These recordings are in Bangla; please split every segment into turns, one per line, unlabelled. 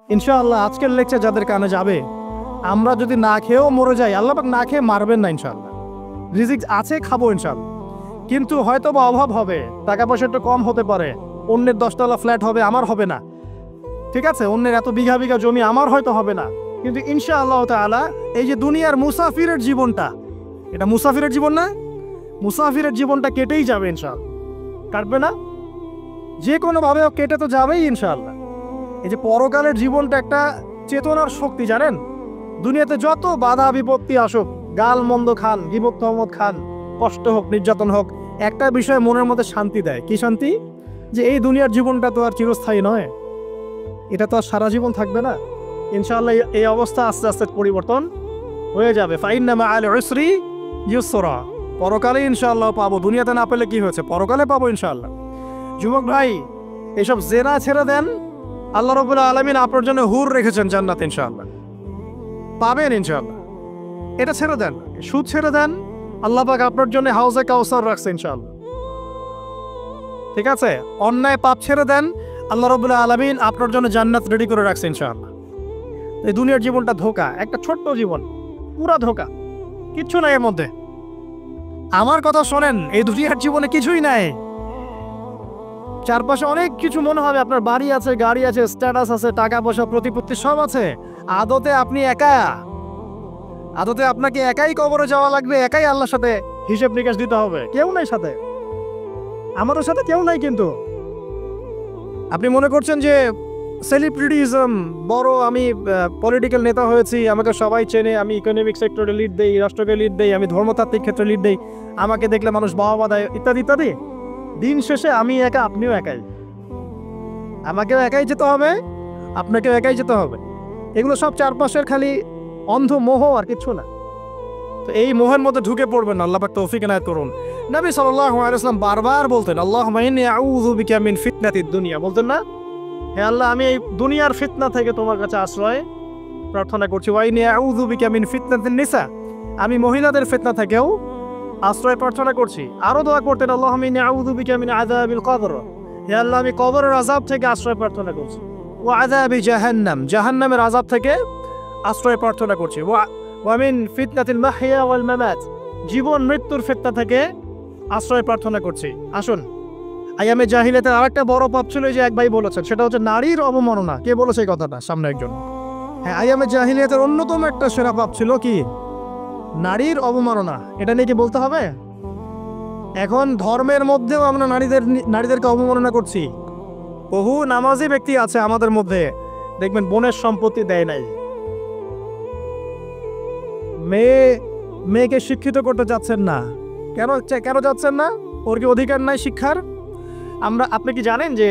ইনশাআল্লাহ আজকের লেকচার যাদের কানে যাবে, আমরা যদি না খেয়েও মরে যাই, আল্লাহ পাক না খেয়ে মারবেন না ইনশাআল্লাহ। রিজিক আছে, খাবো ইনশাআল্লাহ। কিন্তু হয়তো বা অভাব হবে, টাকা পয়সা একটু কম হতে পারে, অন্যের 10তলা ফ্ল্যাট হবে, আমার হবে না, ঠিক আছে, অন্যের এত বিঘা বিঘা জমি আমার হয়তো হবে না, কিন্তু ইনশাআল্লাহ তাআলা এই যে দুনিয়ার মুসাফিরের জীবনটা, এটা মুসাফিরের জীবন না? মুসাফিরের জীবনটা কেটেই যাবে ইনশাআল্লাহ। কাটবে না? যে কোনোভাবে কেটে তো যাবেই ইনশাআল্লাহ। এই যে পরকালের জীবনটা একটা চেতনার শক্তি, জানেন? দুনিয়াতে যত বাধা বিপত্তি আসুক, গাল মন্দ খান, গীবত তহমত খান, কষ্ট হোক, নির্যাতন হোক, একটা বিষয় মনের মধ্যে শান্তি দেয়। কি শান্তি? যে এই দুনিয়ার জীবনটা তো আর চিরস্থায়ী নয়, এটা তো আর সারা জীবন থাকবে না। ইনশাআল্লাহ এই অবস্থা আস্তে আস্তে পরিবর্তন হয়ে যাবে। ফাইন্না মাআল উসরি ইউসরা, পরকালে ইনশাআল্লাহ পাবো। দুনিয়াতে না পেলে কি হয়েছে, পরকালে পাবো ইনশাআল্লাহ। যুবক ভাই, এসব জেনা ছেড়ে দেন, আল্লাহ রাব্বুল আলামিন আপনার জন্য হুর রেখেছেন জান্নাত, ইনশাআল্লাহ পাবেন ইনশাআল্লাহ। এটা ছেড়ে দেন, সুদ ছেড়ে দেন, আল্লাহ পাক আপনার জন্য হাউজে কাউসার রাখছে ইনশাআল্লাহ, ঠিক আছে? অন্যায় পাপ ছেড়ে দেন, আল্লাহ রাব্বুল আলামিন আপনার জন্য জান্নাত রেডি করে রাখছে ইনশাআল্লাহ। এই দুনিয়ার জীবনটা ধোঁকা, একটা ছোট্ট জীবন, পুরা ধোঁকা, কিচ্ছু নাই এর মধ্যে। আমার কথা শোনেন, এই দুনিয়ার জীবনে কিছুই নাই। চারপাশে অনেক কিছু মনে হবে, আপনার বাড়ি আছে, গাড়ি আছে, স্ট্যাটাস আছে, টাকা পয়সা, প্রতিপত্তি সব আছে। আদতে আপনি একা, আদতে আপনাকে একাই কবরে যাওয়া লাগবে, একাই আল্লাহর সাথে হিসেব নিকাশ দিতে হবে। কেউ নাই সাথে, আমাদের সাথে কেউ নাই। কিন্তু আপনি মনে করছেন যে সেলিব্রিটিজম, বড় আমি পলিটিক্যাল নেতা হয়েছি, আমাকে সবাই চেনে, আমি ইকোনমিক সেক্টরে লিড দেই, রাষ্ট্রকে লিড দেই, আমি ধর্মতাত্ত্বিক ক্ষেত্রে লিড দেই, আমাকে দেখলে মানুষ বাহবা দেয়, ইত্যাদি ইত্যাদি। দিন শেষে আমি একা, আপনিও একাই, আমাকেও একাই যেতে হবে, আপনাকেও একাই যেতে হবে। এগুলো সব চারপাশের খালি অন্ধ মোহ, আর কিচ্ছু না। তো এই মোহের মধ্যে ঢুকে পড়বেন, আল্লাহ পাক তৌফিক এনায়েত করুন। নবী সাল্লাল্লাহু আলাইহি ওয়াসাল্লাম বারবার বলতেন, আল্লাহুম্মা ইন্নী আউযু বিকা মিন ফিতনাতিদ দুনিয়া, বলতেন না? হে আল্লাহ, আমি এই দুনিয়ার ফিতনা থেকে তোমার কাছে আশ্রয় প্রার্থনা করছি। ওয়া ইন্নী আউযু বিকা মিন ফিতনাতিন নিসা, আমি মহিলাদের ফিতনা থেকেও আশ্রয় প্রার্থনা করছি। আরো দোয়া করতেন, আল্লাহুম্মা ইন্নী আউযু বিকা মিন আযাবিল কবর, হে আল্লাহ, আমি কবরের আযাব থেকে আশ্রয় প্রার্থনা করছি। ওয়া আযাবি জাহান্নাম, জাহান্নামের আযাব থেকে আশ্রয় প্রার্থনা করছি। ওয়া মিন ফিতনাতিল মাহইয়া ওয়াল মামাত, জীবন মৃত্যুর ফিতনা থেকে আশ্রয় প্রার্থনা করছি। আসুন, আইয়ামে জাহিলিয়াতের আরেকটা বড় পাপ ছিল, যে এক ভাই বলেছেন, সেটা হচ্ছে নারীর অবমাননা। কে বলেছে এই কথাটা? সামনে একজন। হ্যাঁ, আইয়ামে জাহিলিয়াতের অন্যতম একটা সেরা পাপ ছিল কি? নারীর অবমাননা। এটা নিয়ে কি বলতে হবে? এখন ধর্মের মধ্যেও আমরা নারীদেরকে অবমাননা করছি। বহু নামাজি ব্যক্তি আছে আমাদের মধ্যে, দেখবেন বোনের সম্পত্তি দেয় নাই, মেয়েকে শিক্ষিত করতে যাচ্ছেন না। কেন যাচ্ছেন না? ওর কি অধিকার নাই শিক্ষার? আপনি কি জানেন যে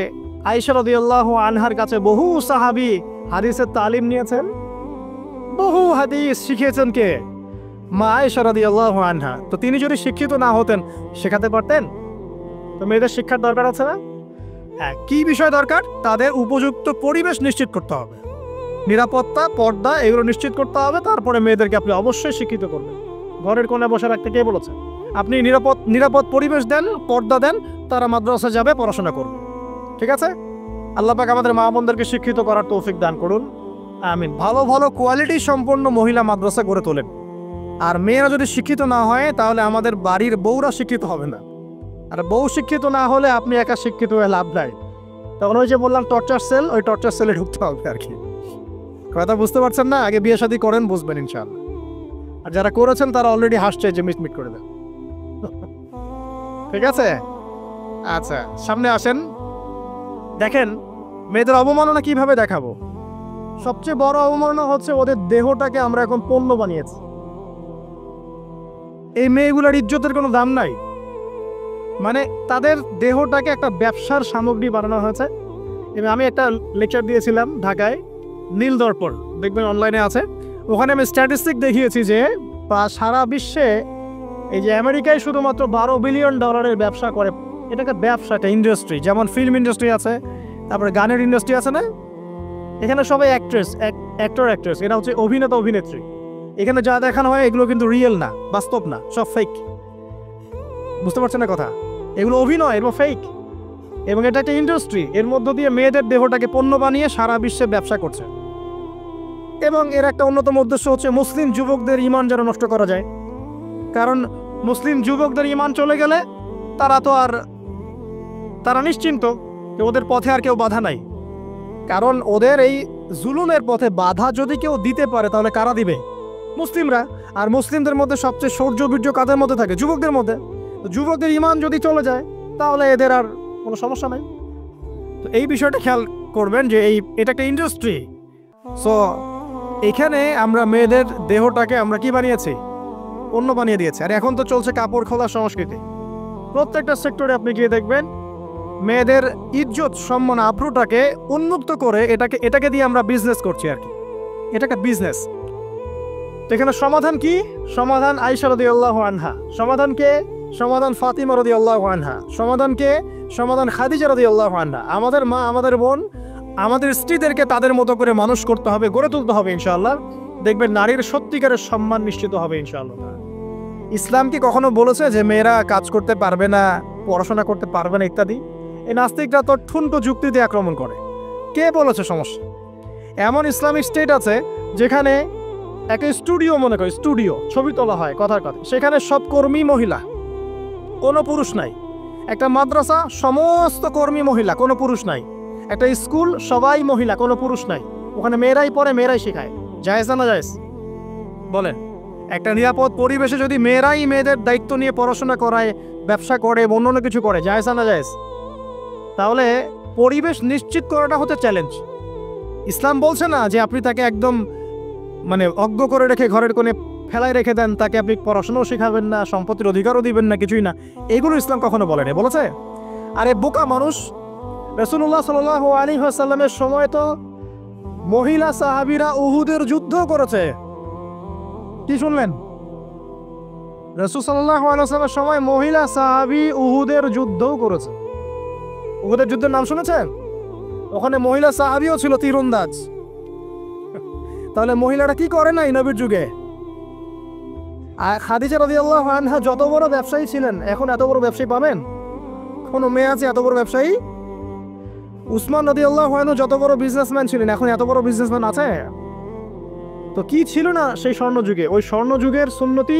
আয়েশা রাদিয়াল্লাহু আনহার কাছে বহু সাহাবী হাদিসের তালিম নিয়েছেন, বহু হাদিস শিখিয়েছেন কে? মা আয়েশা রাদিয়াল্লাহু আনহা। তো তিনি যদি শিক্ষিত না হতেন, শেখাতে পারতেন? তো মেয়েদের শিক্ষার দরকার আছে না? হ্যাঁ, কি বিষয় দরকার? তাদের উপযুক্ত পরিবেশ নিশ্চিত করতে হবে, নিরাপত্তা, পর্দা, এগুলো নিশ্চিত করতে হবে। তারপরে মেয়েদেরকে আপনি অবশ্যই শিক্ষিত করবেন। ঘরের কোণে বসে রাখতে কে বলেছে? আপনি নিরাপদ পরিবেশ দেন, পর্দা দেন, তারা মাদ্রাসা যাবে, পড়াশোনা করবে, ঠিক আছে? আল্লাহ পাক আমাদের মা বোনদেরকে শিক্ষিত করার তৌফিক দান করুন, আমিন। ভালো ভালো কোয়ালিটি সম্পন্ন মহিলা মাদ্রাসা গড়ে তোলেন। আর মেয়েরা যদি শিক্ষিত না হয়, তাহলে আমাদের বাড়ির বউরা শিক্ষিত হবে না। আর বউ শিক্ষিত না হলে আপনি একা শিক্ষিত হয়ে লাভ নাই। তখন ওই যে বললাম টর্চার সেল, ওই টর্চার সেলে ঢুকতে হবে আর কি। কথা বুঝতে পারছেন না? আগে বিয়ে শাদী করেন, বুঝবেন ইনশাআল্লাহ। আর যারা করেছেন তারা অলরেডি হাসছে যে মিটমিট করে দেন, ঠিক আছে? আচ্ছা, সামনে আসেন। দেখেন মেয়েদের অবমাননা কিভাবে দেখাবো। সবচেয়ে বড় অবমাননা হচ্ছে ওদের দেহটাকে আমরা এখন পণ্য বানিয়েছি। এই মেয়েগুলোর ইজ্জতের কোনো দাম নাই, মানে তাদের দেহটাকে একটা ব্যবসার সামগ্রী বানানো হয়েছে। এবং আমি একটা লেকচার দিয়েছিলাম ঢাকায়, নীল দর্পণ, দেখবেন অনলাইনে আছে। ওখানে আমি স্ট্যাটিস্টিক দেখিয়েছি যে সারা বিশ্বে এই যে আমেরিকায় শুধুমাত্র $12 বিলিয়ন ব্যবসা করে। এটাকে ব্যবসা, একটা ইন্ডাস্ট্রি। যেমন ফিল্ম ইন্ডাস্ট্রি আছে, তারপরে গানের ইন্ডাস্ট্রি আছে না? এখানে সবাই অ্যাক্ট্রেস, এরা হচ্ছে অভিনেতা অভিনেত্রী। এখানে যা দেখানো হয় এগুলো কিন্তু রিয়েল না, বাস্তব না, সব ফেক। বুঝতে পারছেন না কথা? এগুলো অভিনয় এবং ফেক। এবং এটা একটা ইন্ডাস্ট্রি, এর মধ্য দিয়ে মেয়েদের দেহটাকে পণ্য বানিয়ে সারা বিশ্বে ব্যবসা করছে। এবং এর একটা অন্যতম উদ্দেশ্য হচ্ছে মুসলিম যুবকদের ঈমান যেন নষ্ট করা যায়। কারণ মুসলিম যুবকদের ঈমান চলে গেলে তারা নিশ্চিন্ত যে ওদের পথে আর কেউ বাধা নাই। কারণ ওদের এই জুলুমের পথে বাধা যদি কেউ দিতে পারে তাহলে কারা দিবে? মুসলিমরা। আর মুসলিমদের মধ্যে সবচেয়ে শৌর্য বীর্য কাদের মধ্যে থাকে? যুবকদের মধ্যে। যুবকদের ঈমান যদি চলে যায় তাহলে এদের আর কোনো সমস্যা নাই। তো এই বিষয়টা খেয়াল করবেন যে এটা একটা ইন্ডাস্ট্রি। সো এখানে আমরা মেয়েদের দেহটাকে আমরা কি বানিয়েছি? পণ্য বানিয়ে দিয়েছি। আর এখন তো চলছে কাপড় খোলা সংস্কৃতি। প্রত্যেকটা সেক্টরে আপনি গিয়ে দেখবেন মেয়েদের ইজ্জত সম্মান আব্রুটাকে উন্মুক্ত করে এটাকে দিয়ে আমরা বিজনেস করছি আর কি। এটাকে বিজনেস। এখানে সমাধান কি? সমাধান আয়েশা রাদিয়াল্লাহু আনহা। সমাধান কে? সমাধান ফাতিমা রাদিয়াল্লাহু আনহা। সমাধান কে? সমাধান খাদিজা রাদিয়াল্লাহু আনহা। আমাদের মা, আমাদের বোন, আমাদের স্ত্রীদেরকে তাদের মতো করে মানুষ করতে হবে, গড়ে তুলতে হবে ইনশাআল্লাহ। দেখবেন নারীর সত্যিকারের সম্মান নিশ্চিত হবে ইনশাআল্লাহ। ইসলাম কি কখনো বলেছে যে মেয়েরা কাজ করতে পারবে না, পড়াশোনা করতে পারবে না ইত্যাদি? এই নাস্তিকরা তো ঠুনকো যুক্তি দিয়ে আক্রমণ করে। কে বলেছে সমস্যা? এমন ইসলামিক স্টেট আছে যেখানে একটা স্টুডিও, মনে করি স্টুডিও, ছবি তোলা হয় কথার কথা, সেখানে সব কর্মী মহিলা, কোনো পুরুষ নাই। একটা মাদ্রাসা, সমস্ত কর্মী মহিলা, কোনো পুরুষ নাই। একটা স্কুল, সবাই মহিলা, কোনো পুরুষ নাই। ওখানে মেয়েরাই পড়ে, মেয়েরাই শেখায়। জায়েজ না জায়েজ বলেন? একটা নিরাপদ পরিবেশে যদি মেয়েরাই মেয়েদের দায়িত্ব নিয়ে পড়াশোনা করায়, ব্যবসা করে, অন্য কিছু করে, জায়েজ না জায়েজ? তাহলে পরিবেশ নিশ্চিত করাটা হচ্ছে চ্যালেঞ্জ। ইসলাম বলছে না যে আপনি তাকে একদম অজ্ঞ করে রেখে ঘরের কোণে ফেলায় রেখে দেন, তাকে আপনি পড়াশোনাও শেখাবেন না, সম্পত্তির অধিকারও দিবেন না, কিছুই না। এগুলো ইসলাম কখনো বলেনি। বলেছে? আরে বোকা মানুষ! রাসূলুল্লাহ সাল্লাল্লাহু আলাইহি ওয়াসাল্লামের সময় তো মহিলা সাহাবীরা উহুদের যুদ্ধ করেছে। কি শুনলেন? রাসূল সাল্লাল্লাহু আলাইহি ওয়াসাল্লামের সময় মহিলা সাহাবী উহুদের যুদ্ধও করেছে। উহুদের যুদ্ধের নাম শুনেছেন? ওখানে মহিলা সাহাবীও ছিল তীরন্দাজ। তাহলে মহিলারা কি করে নাই নবীর যুগে? আর খাদিজা রাদিয়াল্লাহু আনহা যত বড় ব্যবসায়ী ছিলেন, এখন এত বড় ব্যবসায়ী পাবেন? কোনো মেয়ে আছে এত বড় ব্যবসায়ী? উসমান রাদিয়াল্লাহু আনহু যত বড় বিজনেসম্যান ছিলেন, এখন এত বড় বিজনেসম্যান আছে? তো কি ছিল না সেই স্বর্ণযুগে? ওই স্বর্ণযুগের সুন্নতি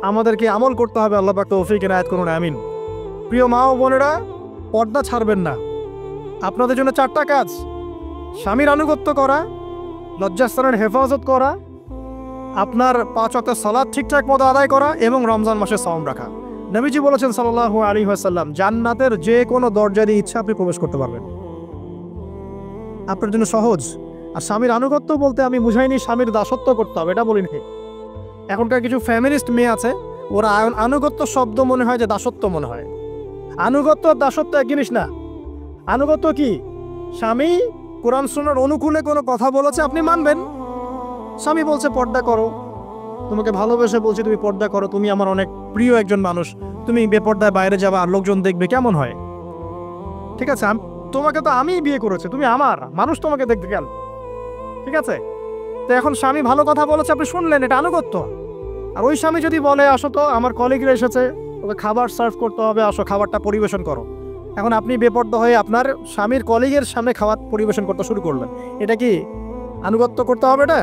আমাদেরকে আমল করতে হবে। আল্লাহ পাক তৌফিক এনায়েত করুন, আমিন। প্রিয় মা ও বোনেরা, পর্দা ছাড়বেন না। আপনাদের জন্য 4টা কাজ: স্বামীর আনুগত্য করা, লজ্জাস্থানের হেফাজত করা, আপনার 5 ওয়াক্ত সালাত ঠিকঠাক মতো আদায় করা এবং রমজান মাসে সাওম রাখা। নবীজি বলেছেন সাল্লাল্লাহু আলাইহি ওয়াসাল্লাম, জান্নাতের যে কোনো দরজা দিয়ে ইচ্ছা আপনি প্রবেশ করতে পারবেন। আপনার জন্য সহজ। আর স্বামীর আনুগত্য বলতে আমি বুঝাইনি স্বামীর দাসত্ব করতে হবে, এটা বলিনি। এখনকার কিছু ফ্যামিলিস্ট মেয়ে আছে, ওরা আনুগত্য শব্দ মনে হয় যে দাসত্ব মনে হয়। আনুগত্য দাসত্ব এক জিনিস না। আনুগত্য কি? স্বামী কোরআন সুন্নাহর অনুকূলে কোনো কথা বলেছে, আপনি মানবেন। স্বামী বলছে পর্দা করো, তোমাকে ভালোবেসে বলছি তুমি পর্দা করো, তুমি আমার অনেক প্রিয় একজন মানুষ, তুমি বেপর্দায় বাইরে যাবা আর লোকজন দেখবে, কেমন হয়? ঠিক আছে, তোমাকে তো আমিই বিয়ে করেছি, তুমি আমার মানুষ, তোমাকে দেখতে গেল, ঠিক আছে? তো এখন স্বামী ভালো কথা বলেছে, আপনি শুনলেন, এটা আনুগত্য। আর ওই স্বামী যদি বলে আসো তো আমার কলিগরা এসেছে, ওকে খাবার সার্ভ করতে হবে, আসো খাবারটা পরিবেশন করো, এখন আপনি বেপর্দা হয়ে আপনার স্বামীর কলিগের সামনে খাবার পরিবেশন করতে শুরু করলেন, এটা কি আনুগত্য করতে হবে? এটা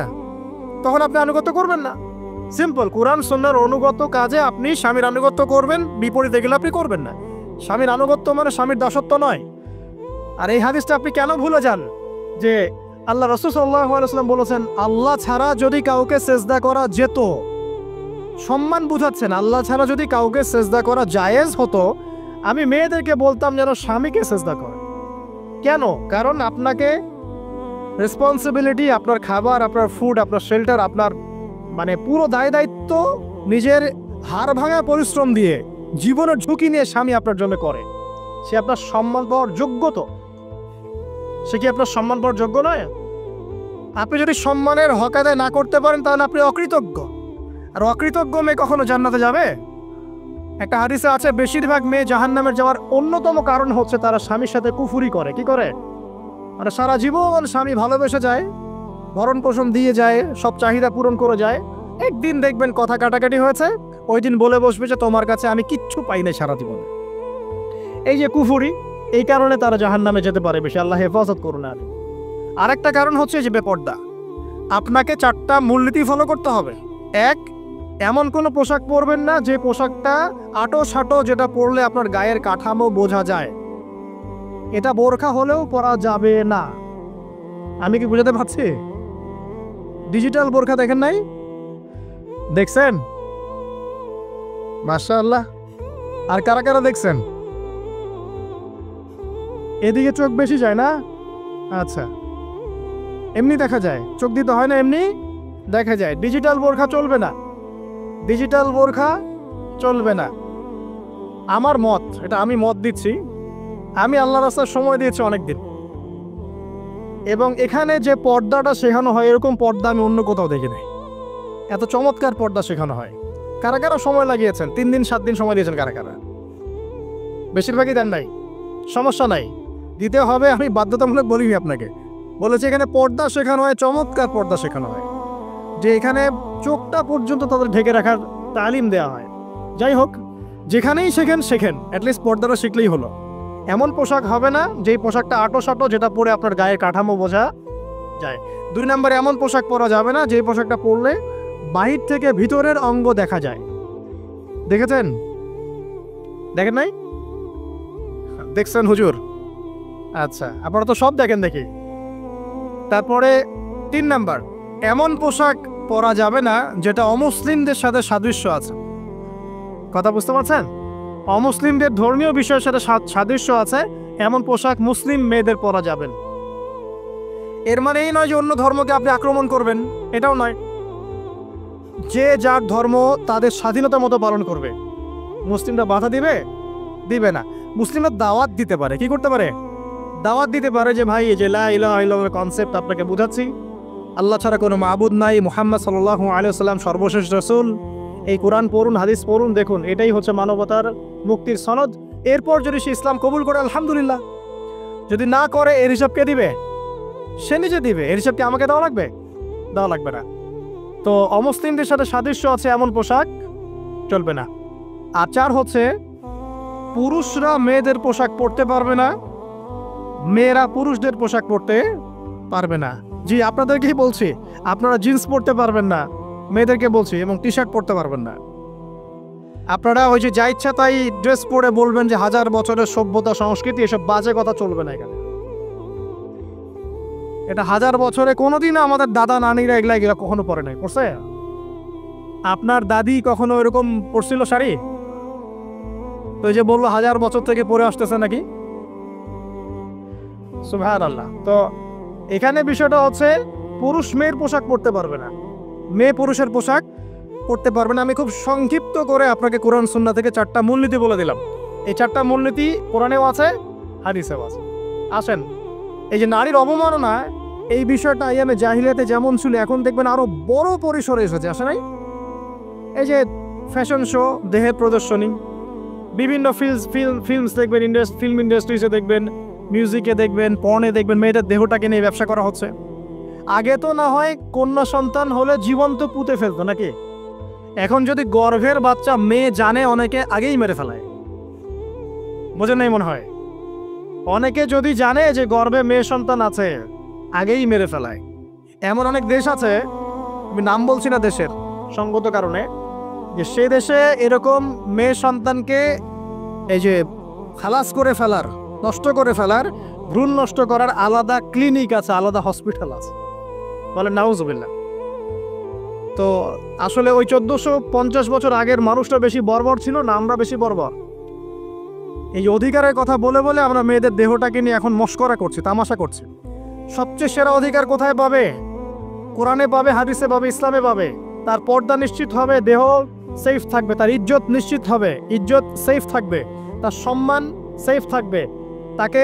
তখন আপনি আনুগত্য করবেন না। সিম্পল, কোরআন সুন্নাহর অনুগত কাজে আপনি স্বামীর আনুগত্য করবেন, বিপরীতে গেলে আপনি করবেন না। স্বামীর আনুগত্য মানে স্বামীর দাসত্ব নয়। আর এই হাদিসটা আপনি কেন ভুলে যান যে আল্লাহ রাসূল সাল্লাল্লাহু আলাইহি ওয়াসাল্লাম বলেছেন, আল্লাহ ছাড়া যদি কাউকে সেজদা করা যেত, সম্মান বুঝাচ্ছেন, আল্লাহ ছাড়া যদি কাউকে সেজদা করা জায়েজ হতো, আমি মেয়েদেরকে বলতাম যেন স্বামীকে সেজদা করে। কেন? কারণ আপনাকে রেসপন্সিবিলিটি, আপনার খাবার, আপনার ফুড, আপনার শেল্টার, আপনার পুরো দায় দায়িত্ব নিজের হাড় ভাঙা পরিশ্রম দিয়ে, জীবনের ঝুঁকি নিয়ে স্বামী আপনার জন্য করে। সে আপনার সম্মান পাওয়ার যোগ্য তো? সে কি আপনার সম্মান পাওয়ার যোগ্য নয়? আপনি যদি সম্মানের হক আদায় না করতে পারেন তাহলে আপনি অকৃতজ্ঞ। আর অকৃতজ্ঞ মেয়ে কখনো জান্নাতে যাবে? একটা হাদিসে আছে, বেশিরভাগ মেয়ে জাহান্নামের যাওয়ার অন্যতম কারণ হচ্ছে তারা স্বামীর সাথে কুফুরি করে। কি করে? সারা জীবন স্বামী ভালোবেসে যায়, ভরণ পোষণ দিয়ে যায়, সব চাহিদা পূরণ করে যায়, একদিন দেখবেন কথা কাটাকাটি হয়েছে, ওই দিন বলে বসবে যে তোমার কাছে আমি কিচ্ছু পাই নাই সারা জীবনে। এই যে কুফুরি, এই কারণে তারা জাহান্নামে যেতে পারে বেশি। আল্লাহ হেফাজত করুন। আরেকটা কারণ হচ্ছে যে বেপর্দা। আপনাকে 4টা মূলনীতি ফলো করতে হবে। 1, এমন কোনো পোশাক পরবেন না যে পোশাকটা আটো-সাটো, যেটা পরলে আপনার গায়ের কাঠামো বোঝা যায়। এটা বোরখা হলেও পরা যাবে না। আমি কি বুঝাতে পারছি? ডিজিটাল বোরখা দেখেন নাই? দেখছেন? মাশাআল্লাহ। আর কারা কারা দেখছেন? এদিকে চোখ বেশি যায় না? আচ্ছা, এমনি দেখা যায়, চোখ দিতে হয় না, এমনি দেখা যায়। ডিজিটাল বোরখা চলবে না, ডিজিটাল বোরখা চলবে না। আমার মত, এটা আমি মত দিচ্ছি, আমি আল্লাহর রাস্তায় সময় দিয়েছি অনেকদিন, এবং এখানে যে পর্দাটা শেখানো হয় এরকম পর্দা আমি অন্য কোথাও দেখি নাই। এত চমৎকার পর্দা শেখানো হয়। কারা কারা সময় লাগিয়েছেন? 3 দিন 7 দিন সময় দিয়েছেন কারা কারা? বেশিরভাগই দেন নাই। সমস্যা নাই, দিতে হবে, আমি বাধ্যতামূলক বলিনি আপনাকে। বলেছি এখানে পর্দা শেখানো হয়, চমৎকার পর্দা শেখানো হয়, যে এখানে চোখটা পর্যন্ত তাদের ঢেকে রাখার তালিম দেওয়া হয়। যাই হোক, যেখানেই শেখেন, অ্যাটলিস্ট পর্দাটা শিখলেই হলো। এমন পোশাক হবে না যেই পোশাকটা আটো-সাটো, যেটা পরে আপনার গায়ের কাঠামো বোঝা যায়। 2 নম্বরে এমন পোশাক পরা যাবে না যেই পোশাকটা পরলে বাহির থেকে ভিতরের অঙ্গ দেখা যায়। দেখেছেন? দেখেন নাই? দেখছেন হুজুর? আচ্ছা, আপনারা তো সব দেখেন দেখি। তারপরে 3 নাম্বার, এমন পোশাক পরা যাবে না যেটা অমুসলিমদের সাথে সাদৃশ্য আছে। কথা বুঝতে পারছেন? অমুসলিমদের ধর্মীয় বিষয়ের সাথে সাদৃশ্য আছে এমন পোশাক মুসলিম মেয়েদের পরা যাবেন। এর মানে এই নয় যে অন্য ধর্মকে আপনি আক্রমণ করবেন, এটাও নয়। যে যার ধর্ম তাদের স্বাধীনতা মতো পালন করবে। মুসলিমরা বাধা দিবে? দিবে না। মুসলিমরা দাওয়াত দিতে পারে। কি করতে পারে? দাওয়াত দিতে পারে যে ভাই, এই যে লা ইলাহা ইল্লাল্লাহর কনসেপ্ট আপনাকে বুঝাচ্ছি, আল্লাহ ছাড়া কোনো মাবুদ নাই, মুহাম্মদ সাল্লাল্লাহু আলাইহি ওয়াসাল্লাম সর্বশেষ রাসূল, এই কোরআন পড়ুন, হাদিস পড়ুন, দেখুন এটাই হচ্ছে মানবতার মুক্তির সনদ। এরপর যদি সে ইসলাম কবুল করে আলহামদুলিল্লাহ, যদি না করে এর হিসাব কে দিবে? সে নিজে দিবে। এর হিসাব কি আমাকে দেওয়া লাগবে? দেওয়া লাগবে না। তো অমুসলিমদের সাথে সাদৃশ্য আছে এমন পোশাক চলবে না। আর 4 হচ্ছে, পুরুষরা মেয়েদের পোশাক পরতে পারবে না, মেয়েরা পুরুষদের পোশাক পরতে পারবে না। জি, আপনাদেরকেই বলছি, আপনারা জিন্স পরতে পারবেন না, মেয়েদেরকে বলছি, এবং টি শার্ট পরতে পারবেন না। আপনারা ওই যে যা ইচ্ছা তাই ড্রেস পরে বলবেন যে 1000 বছরের সভ্যতা সংস্কৃতি, এসব বাজে কথা চলবে না এখানে। এটা 1000 বছরে কোনোদিন আমাদের দাদা নানিরা এগুলা কখনো পরে নাই। পরছে? আপনার দাদি কখনো এরকম পরছিল শাড়ি? তো এই যে বললো 1000 বছর থেকে পরে আসতেছে নাকি? সুবহানাল্লাহ। তো এখানে বিষয়টা হচ্ছে, পুরুষ মেয়ের পোশাক পরতে পারবে না, মেয়ে পুরুষের পোশাক পরতে পারবে না। আমি খুব সংক্ষিপ্ত করে আপনাকে কোরআন সুন্নাহ থেকে 4টা মূলনীতি বলে দিলাম। এই 4টা মূলনীতি কোরআনেও আছে, হাদিসেও আছে। আসেন, এই যে নারীর অবমাননা, এই বিষয়টা আইয়ামে জাহিলিয়াতে যেমন ছিল, এখন দেখবেন আরো বড় পরিসরে এসেছে। আসে নাই? এই যে ফ্যাশন শো, দেহের প্রদর্শনী, বিভিন্ন ফিল্মস দেখবেন, ফিল্ম ইন্ডাস্ট্রিজে দেখবেন, মিউজিকে দেখবেন, পর্নে দেখবেন, মেয়েদের দেহটাকে নিয়ে ব্যবসা করা হচ্ছে। আগে তো না হয় কন্যা সন্তান হলে জীবন্ত পুঁতে ফেলতো নাকি? এখন যদি গর্ভের বাচ্চা মেয়ে জানে, অনেকে আগেই মেরে ফেলায়। বোঝেন নাই মনে হয়? অনেকে যদি জানে যে গর্ভে মেয়ে সন্তান আছে, আগেই মেরে ফেলায়। এমন অনেক দেশ আছে, আমি নাম বলছি না দেশের সঙ্গত কারণে, যে সে দেশে এরকম মেয়ে সন্তানকে এই যে খালাস করে ফেলার, নষ্ট করে ফেলার, ভ্রূণ নষ্ট করার আলাদা ক্লিনিক আছে, আলাদা হসপিটাল আছে। বলে নাউজুবিল্লাহ। তো আসলে ওই 1450 বছর আগের মানুষটা বেশি বর্বর ছিল না আমরা বেশি বর্বর? এই অধিকারের কথা বলে বলে আমরা মেয়েদের দেহটাকে নিয়ে এখন মস্করা করছি, তামাশা করছি। সবচেয়ে সেরা অধিকার কোথায় পাবে? কোরআনে পাবে, হাদিসে পাবে, ইসলামে পাবে। তার পর্দা নিশ্চিত হবে, দেহ সেফ থাকবে, তার ইজ্জত নিশ্চিত হবে, ইজ্জত সেফ থাকবে, তার সম্মান সেফ থাকবে, তাকে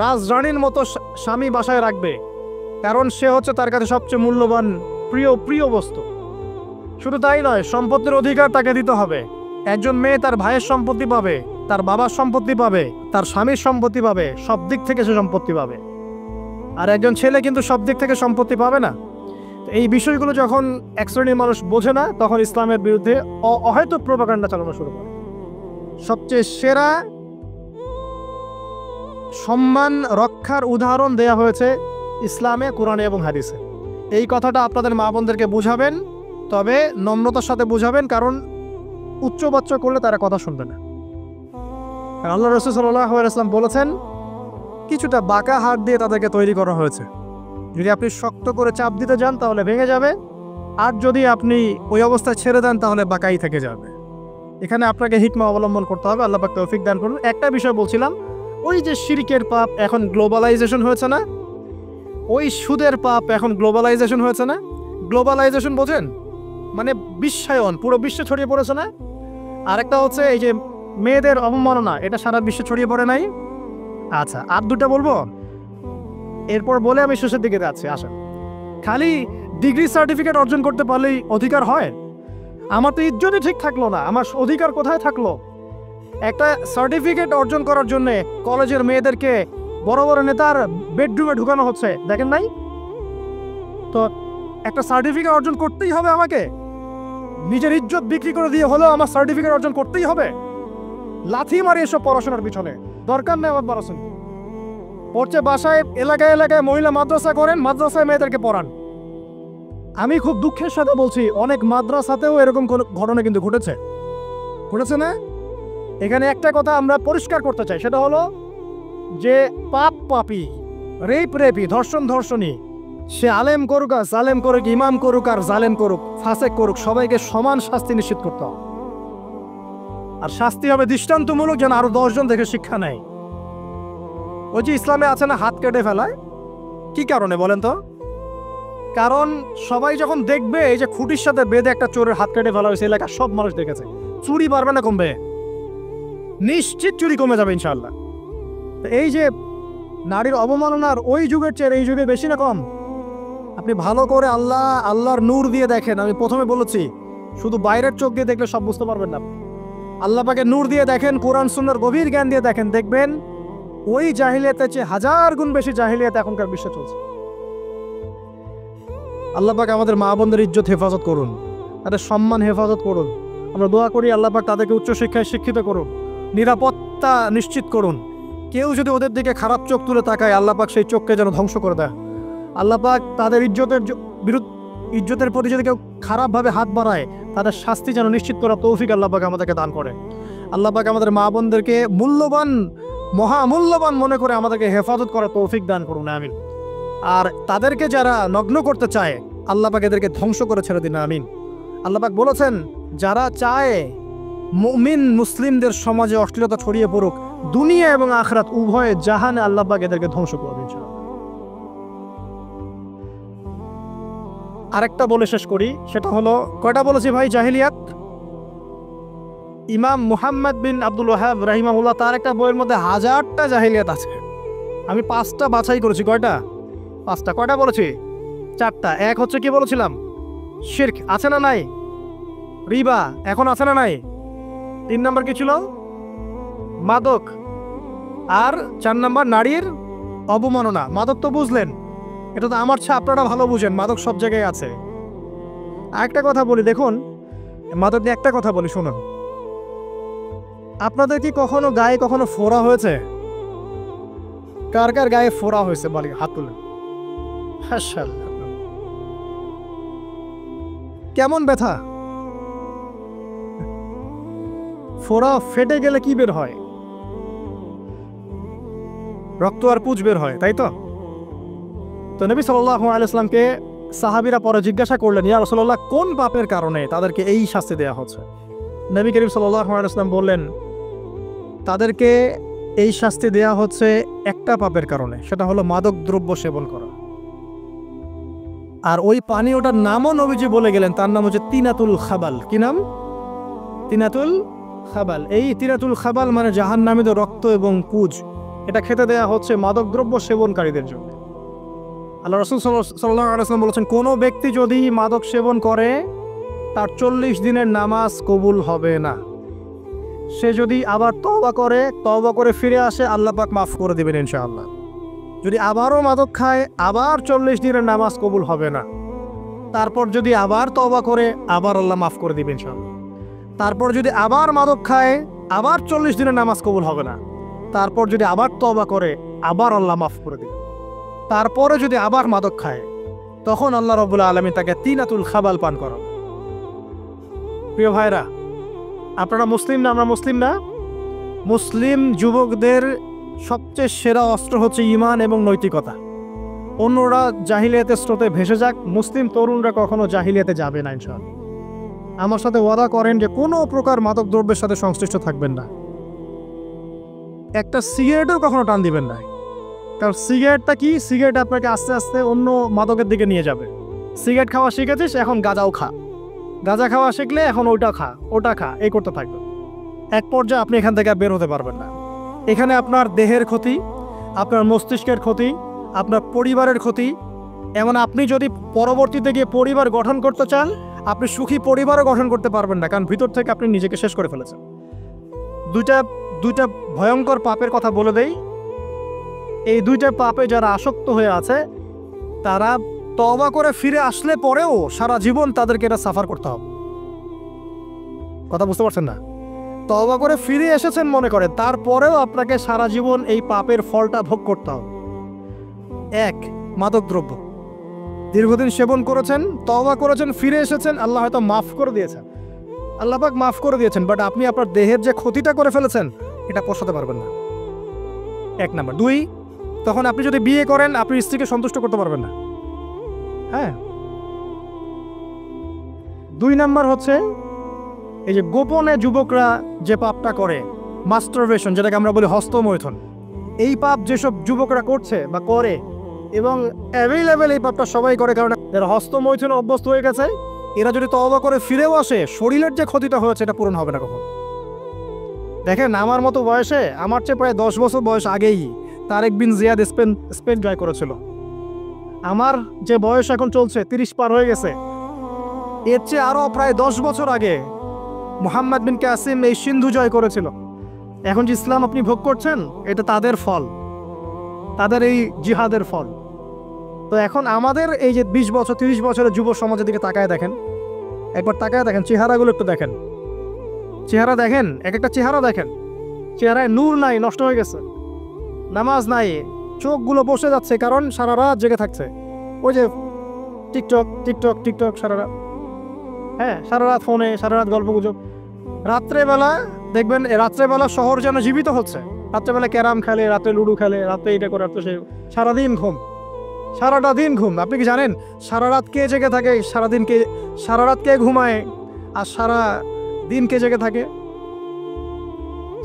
রাজরানীর মতো স্বামী বাসায় রাখবে, কারণ সে হচ্ছে তার কাছে সবচেয়ে মূল্যবান প্রিয় বস্তু। শুধু তাই নয়, সম্পত্তির অধিকার তাকে দিতে হবে। একজন মেয়ে তার ভাইয়ের সম্পত্তি পাবে, তার বাবার সম্পত্তি পাবে, তার স্বামীর সম্পত্তি পাবে, সব দিক থেকে সে সম্পত্তি পাবে। আর একজন ছেলে কিন্তু সব দিক থেকে সম্পত্তি পাবে না। এই বিষয়গুলো যখন এক শ্রেণীর মানুষ বোঝে না, তখন ইসলামের বিরুদ্ধে অহেতুক প্রোপাগান্ডা চালানো শুরু করে। সবচেয়ে সেরা সম্মান রক্ষার উদাহরণ দেয়া হয়েছে ইসলামে, কোরআনে এবং হাদিসে। এই কথাটা আপনাদের মা বোনদেরকে বুঝাবেন, তবে নম্রতার সাথে বুঝাবেন, কারণ উচ্চবাচ্য করলে তারা কথা শুনবে না। আল্লাহ রাসূল সাল্লাল্লাহু আলাইহি ওয়াসাল্লাম বলেছেন, কিছুটা বাঁকা হাত দিয়ে তাদেরকে তৈরি করা হয়েছে। যদি আপনি শক্ত করে চাপ দিতে যান তাহলে ভেঙে যাবে, আর যদি আপনি ওই অবস্থায় ছেড়ে দেন তাহলে বাঁকাই থেকে যাবে। এখানে আপনাকে হিকমা অবলম্বন করতে হবে। আল্লাহ পাক তৌফিক দান করুন। একটা বিষয় বলছিলাম, ওই যে শিরকের পাপ এখন গ্লোবালাইজেশন হয়েছে না, ওই সুদের পাপ এখন গ্লোবালাইজেশন হয়েছে না। গ্লোবালাইজেশন বোঝেন? মানে বিশ্বায়ন, পুরো বিশ্বে ছড়িয়ে পড়েছে না। আরেকটা হচ্ছে এই যে মেয়েদের অবমাননা, এটা সারা বিশ্বে ছড়িয়ে পড়ে নাই? আচ্ছা, আর দুটা বলবো, এরপর বলে আমি শেষের দিকে যাচ্ছি। আসেন, খালি ডিগ্রি সার্টিফিকেট অর্জন করতে পারলেই অধিকার হয়? আমার তো ইজ্জতই ঠিক থাকলো না, আমার অধিকার কোথায় থাকলো? একটা সার্টিফিকেট অর্জন করার জন্য কলেজের মেয়েদেরকে বড় বড় নেতার বেডরুমে ঢুকানো হচ্ছে, দেখেন নাই? তো একটা সার্টিফিকেট অর্জন করতেই হবে আমাকে, নিজের ইজ্জত বিক্রি করে দিয়ে হলেও আমার সার্টিফিকেট অর্জন করতেই হবে। লাথি মারি এসব পড়াশোনার পিছনে, দরকার নেই আমার পড়াশোনা। পড়ছে বাসায়, এলাকায় এলাকায় মহিলা মাদ্রাসা করেন, মাদ্রাসায় মেয়েদেরকে পড়ান। আমি খুব দুঃখের সাথে বলছি, অনেক মাদ্রাসাতেও এরকম ঘটনা কিন্তু ঘটেছে না? এখানে একটা কথা আমরা পরিষ্কার করতে চাই, সেটা হলো যে পাপ পাপী, রেপি, ধর্ষণী, সে আলেম করুক আর জালেম করুক, ইমাম করুক আর জালেম করুক, ফাসেক করুক, সবাইকে সমান শাস্তি নিশ্চিত করতে হবে। আর শাস্তি হবে দৃষ্টান্তমূলক, যেন আরো 10 জন দেখে শিক্ষা নেয়। ওই যে ইসলামে আছে না হাত কেটে ফেলায়, কি কারণে বলেন তো? কারণ সবাই যখন দেখবে এই যে খুঁটির সাথে বেঁধে একটা চোরের হাত কেটে ফেলা হয়েছে, এলাকার সব মানুষ দেখেছে, চুরি পারবে না কমবে? নিশ্চিত চুরি কমে যাবে ইনশাআল্লাহ। এই যে নারীর অবমাননার ওই যুগের চেয়ে এই যুগে বেশি না কম? আপনি ভালো করে আল্লাহর নূর দিয়ে দেখেন। আমি প্রথমে বলেছি, শুধু বাইরের চোখ দিয়ে দেখলে সব বুঝতে পারবেন না। আল্লাহ পাকের নূর দিয়ে দেখেন, কোরআন সুন্নাহর গভীর জ্ঞান দিয়ে দেখেন, দেখবেন ওই জাহিলিয়াতের চেয়ে 1000 গুণ বেশি জাহিলিয়াত এখনকার বিশ্বে চলছে। আল্লাহ পাক আমাদের মা বোনদের ইজ্জত হেফাজত করুন, তাদের সম্মান হেফাজত করুন। আমরা দোয়া করি আল্লাহ পাক তাদেরকে উচ্চশিক্ষায় শিক্ষিত করুন, নিরাপত্তা নিশ্চিত করুন। কেউ যদি ওদের দিকে খারাপ চোখ তুলে তাকায়, আল্লাহ পাক সেই চোখকে যেন ধ্বংস করে দেয়। আল্লাহ পাক তাদের ইজ্জতের প্রতি যদি কেউ খারাপভাবে হাত বাড়ায়, তাদের শাস্তি যেন নিশ্চিত করা তৌফিক আল্লাহ পাক আমাদেরকে দান করে। আল্লাহ পাক আমাদের মা বোনদেরকে মহামূল্যবান মনে করে আমাদেরকে হেফাজত করার তৌফিক দান করুন, আমিন। আর তাদেরকে যারা নগ্ন করতে চায়, আল্লাহ পাক এদেরকে ধ্বংস করে ছেড়ে দিন, আমিন। আল্লাহ পাক বলেছেন, যারা চায় মুমিন মুসলিমদের সমাজে অশ্লীলতা ছড়িয়ে পড়ুক, দুনিয়া এবং আখিরাত উভয়ে জাহানে আল্লাহ পাক এদেরকে ধ্বংস করবেন ইনশাআল্লাহ। আরেকটা বলে শেষ করি, সেটা হলো, কয়টা বলেছি ভাই জাহিলিয়াত? ইমাম মুহাম্মদ বিন আব্দুল ওয়াহাব রাহিমাহুল্লাহ, তার একটা বইয়ের মধ্যে 1000টা জাহিলিয়াত আছে। আমি 5টা বাছাই করেছি। কয়টা? 5টা। কয়টা বলেছি? 4টা। এক হচ্ছে কি বলেছিলাম? শিরক, আছে না নাই? রিবা এখন আছে না নাই? 3 নম্বর কি ছিল? মাদক। আর 4 নম্বর নারীর অবমাননা। মাদক তো বুঝলেন, এটা তো আমার চেয়ে আপনারা ভালো বুঝেন, মাদক সব জায়গায় আছে। আরেকটা কথা বলি, দেখুন মাদক নিয়ে একটা কথা বলি, শুনুন। আপনাদের কি কখনো গায়ে কখনো ফোড়া হয়েছে? কার কার গায়ে ফোড়া হয়েছে বলি, হাত তুলে। কেমন ব্যথা? ফোড়া ফেটে গেলে কি বের হয়? রক্ত আর পুঁজ বের হয়, তাই তো? তো নবী সাল্লাল্লাহু আলাইহি ওয়াসাল্লামকে সাহাবীরা পরে জিজ্ঞাসা করলেন, ইয়া রাসূলুল্লাহ, কোন পাপের কারণে তাদেরকে এই শাস্তি দেওয়া হচ্ছে? নবী করিম সাল্লাল্লাহু আলাইহি ওয়াসাল্লাম বললেন, তাদেরকে এই শাস্তি দেওয়া হচ্ছে একটা পাপের কারণে, সেটা হলো মাদক দ্রব্য সেবন করা। আর ওই পানীয়টার নামও নবীজি বলে গেলেন, তার নাম হচ্ছে তিনাতুল খাবাল। কি নাম? তিনাতুল খাবাল। এই তিনাতুল খাবাল মানে জাহান্নামীদ রক্ত এবং পুঁজ, এটা খেতে দেয়া হচ্ছে মাদক দ্রব্য সেবনকারীদের জন্য। আল্লাহ রাসূল সাল্লাল্লাহু আলাইহি ওয়াসাল্লাম বলেছেন, কোনো ব্যক্তি যদি মাদক সেবন করে, তার 40 দিনের নামাজ কবুল হবে না। সে যদি আবার তওবা করে ফিরে আসে, আল্লাহ পাক মাফ করে দিবেন ইনশাআল্লাহ। যদি আবারও মাদক খায়, আবার 40 দিনের নামাজ কবুল হবে না। তারপর যদি আবার তওবা করে, আবার আল্লাহ মাফ করে দিবেন ইনশাআল্লাহ। তারপর যদি আবার মাদক খায়, আবার 40 দিনের নামাজ কবুল হবে না। তারপর যদি আবার তওবা করে, আবার আল্লাহ মাফ করে দিবেন। তারপরে যদি আবার মাদক খায়, তখন আল্লাহ রাব্বুল আলামিন তাকে তিনাতুল খাবাল পান করান। প্রিয় ভাইরা, আপনারা মুসলিম না? আমরা মুসলিম না? মুসলিম যুবকদের সবচেয়ে সেরা অস্ত্র হচ্ছে ঈমান এবং নৈতিকতা। অন্যরা জাহিলিয়াতের স্রোতে ভেসে যাক, মুসলিম তরুণরা কখনো জাহিলিয়াতে যাবে না ইনশাআল্লাহ। আমার সাথে ওয়াদা করেন যে কোনো প্রকার মাদক দ্রব্যের সাথে সংশ্লিষ্ট থাকবেন না। একটা সিগারেটও কখনো টান দিবেন না, কারণ সিগারেটটা কি, সিগারেট আপনাকে আস্তে আস্তে অন্য মাদকের দিকে নিয়ে যাবে। সিগারেট খাওয়া শিখেছিস, এখন গাঁজাও খা, গাঁজা খাওয়া শিখলে এখন ওটা খা, ওটা খা, এই করতে থাকবে। এক পর্যায়ে আপনি এখান থেকে আর বের হতে পারবেন না। এখানে আপনার দেহের ক্ষতি, আপনার মস্তিষ্কের ক্ষতি, আপনার পরিবারের ক্ষতি। এমন আপনি যদি পরবর্তীতে গিয়ে পরিবার গঠন করতে চান, আপনি সুখী পরিবারও গঠন করতে পারবেন না, কারণ ভিতর থেকে আপনি নিজেকে শেষ করে ফেলেছেন। দুইটা ভয়ঙ্কর পাপের কথা বলে দেই। এই দুইটা পাপে যারা আসক্ত হয়ে আছে, তারা তওবা করে ফিরে আসলে পরেও সারা জীবন তাদেরকে এটা সাফার করতে হবে। কথা বুঝতে পারছেন না? তওবা করে ফিরে এসেছেন মনে করে, তারপরেও আপনাকে সারা জীবন এই পাপের ফলটা ভোগ করতে হবে। এক, মাদকদ্রব্য। দীর্ঘদিন সেবন করেছেন, তওবা করেছেন, ফিরে এসেছেন, আল্লাহ হয়তো মাফ করে দিয়েছেন, আল্লাহ পাক মাফ করে দিয়েছেন, বাট আপনি আপনার দেহের যে ক্ষতিটা করে ফেলেছেন এটা পোষাতে পারবেন না। এক নাম্বার। দুই, তখন আপনি যদি বিয়ে করেন, আপনি স্ত্রীকে সন্তুষ্ট করতে পারবেন না। হ্যাঁ। দুই নাম্বার হচ্ছে এই যে গোপনে যুবকরা যে পাপটা করে, মাস্টারবেশন, যেটাকে আমরা বলি হস্তমৈথুন। এই পাপ যেসব যুবকরা করছে বা করে, এবং অ্যাভেলেবেল এই পাপটা সবাই করে, কারণ যারা হস্তমৈথুনে অভ্যস্ত হয়ে গেছে, এরা যদি তওবা করে ফিরেও আসে, শরীরের যে ক্ষতিটা হয়েছে এটা পূরণ হবে না কখন। দেখেন, আমার মতো বয়সে, আমার চেয়ে প্রায় 10 বছর বয়স আগেই তারেক বিন জিয়াদ স্পেন জয় করেছিল। আমার যে বয়স এখন চলছে 30 পার হয়ে গেছে, এর চেয়ে আরও প্রায় 10 বছর আগে মুহাম্মদ বিন কাসিম এই সিন্ধু জয় করেছিল। এখন যে ইসলাম আপনি ভোগ করছেন, এটা তাদের ফল, তাদের এই জিহাদের ফল। তো এখন আমাদের এই যে 20 বছর 30 বছরের যুব সমাজের দিকে তাকায় দেখেন, একবার তাকায় দেখেন, চেহারাগুলো একটু দেখেন, চেহারা দেখেন, এক একটা চেহারা দেখেন, চেহারায় নূর নাই, নষ্ট হয়ে গেছে, নামাজ নাই, চোখগুলো বসে যাচ্ছে, কারণ সারা রাত জেগে থাকছে। ওই যে টিকটক টিকটক টিকটক সারা রাত, হ্যাঁ, সারা রাত ফোনে, সারা রাত গল্প গুজব। রাত্রেবেলা দেখবেন, রাত্রেবেলা শহর যেন জীবিত হচ্ছে। রাত্রেবেলা ক্যারাম খেলে, রাতে লুডো খেলে, রাতে এটা করে, রাত্রে সে, সারাদিন ঘুম, সারাটা দিন ঘুম। আপনি কি জানেন সারা রাত কে জেগে থাকে, সারাদিন কে, সারা রাত কে ঘুমায়, আর সারা দিন কে জেগে থাকে?